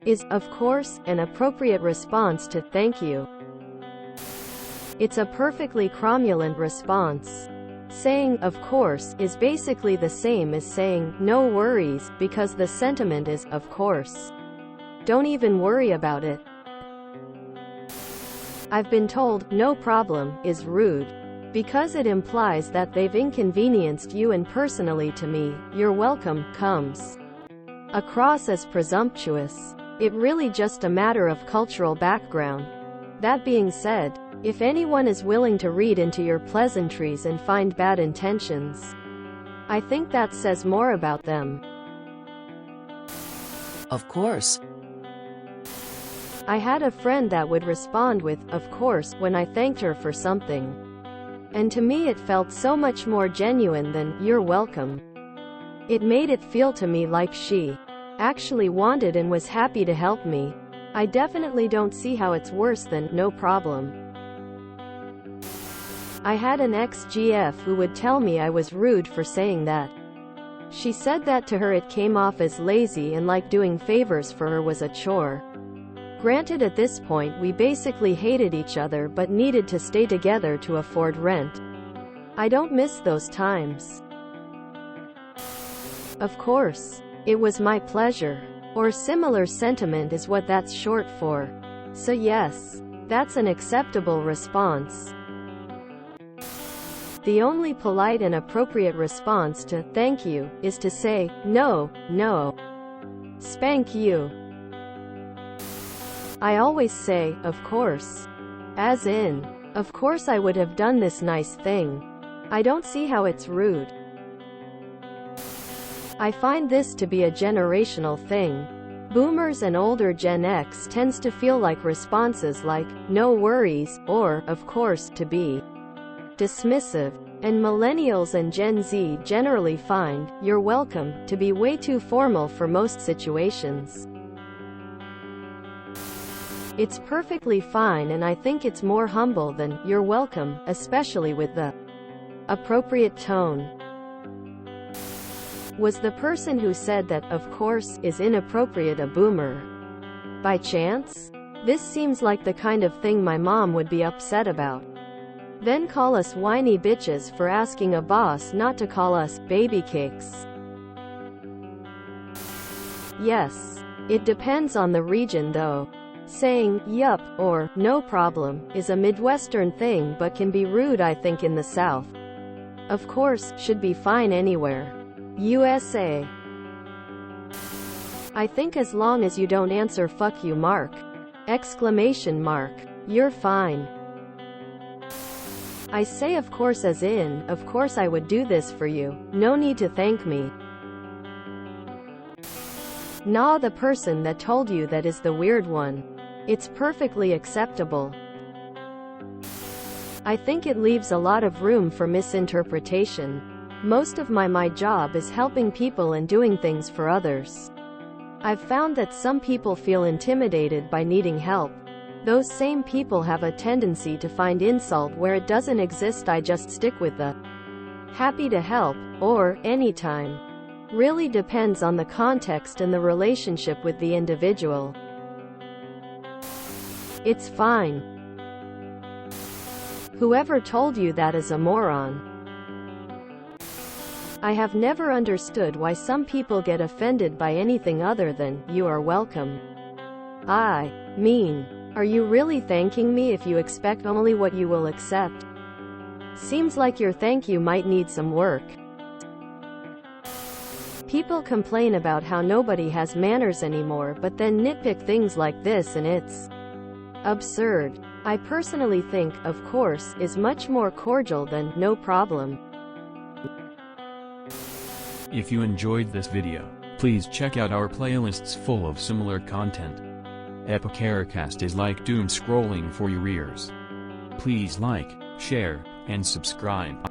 is, of course, an appropriate response to thank you. It's a perfectly cromulent response. Saying, of course, is basically the same as saying, no worries, because the sentiment is, of course. Don't even worry about it. I've been told, no problem, is rude, because it implies that they've inconvenienced you, and personally to me, you're welcome comes across as presumptuous. It's really just a matter of cultural background. That being said, if anyone is willing to read into your pleasantries and find bad intentions, I think that says more about them. Of course. I had a friend that would respond with, of course, when I thanked her for something. And to me it felt so much more genuine than, you're welcome. It made it feel to me like she actually wanted and was happy to help me. I definitely don't see how it's worse than, no problem. I had an ex-GF who would tell me I was rude for saying that. She said that to her it came off as lazy and like doing favors for her was a chore. Granted, at this point we basically hated each other but needed to stay together to afford rent. I don't miss those times. Of course. It was my pleasure. Or similar sentiment is what that's short for. So yes, that's an acceptable response. The only polite and appropriate response to thank you is to say, no, no. Spank you. I always say, of course. As in, of course I would have done this nice thing. I don't see how it's rude. I find this to be a generational thing. Boomers and older Gen X tends to feel like responses like, no worries, or, of course, to be dismissive. And millennials and Gen Z generally find, you're welcome, to be way too formal for most situations. It's perfectly fine, and I think it's more humble than, you're welcome, especially with the appropriate tone. Was the person who said that, of course, is inappropriate a boomer? By chance? This seems like the kind of thing my mom would be upset about. Then call us whiny bitches for asking a boss not to call us baby cakes. Yes. It depends on the region though. Saying, yup, or, no problem, is a Midwestern thing but can be rude I think in the South. Of course, should be fine anywhere. USA. I think as long as you don't answer fuck you mark! Exclamation mark. You're fine. I say of course as in, of course I would do this for you, no need to thank me. Nah, the person that told you that is the weird one. It's perfectly acceptable. I think it leaves a lot of room for misinterpretation. Most of my job is helping people and doing things for others. I've found that some people feel intimidated by needing help. Those same people have a tendency to find insult where it doesn't exist. I just stick with the happy to help, or anytime. Really depends on the context and the relationship with the individual. It's fine. Whoever told you that is a moron. I have never understood why some people get offended by anything other than, you are welcome. I mean, are you really thanking me if you expect only what you will accept? Seems like your thank you might need some work. People complain about how nobody has manners anymore but then nitpick things like this, and it's absurd. I personally think, of course, is much more cordial than, no problem. If you enjoyed this video, please check out our playlists full of similar content. Epicaricast is like doom scrolling for your ears. Please like, share, and subscribe.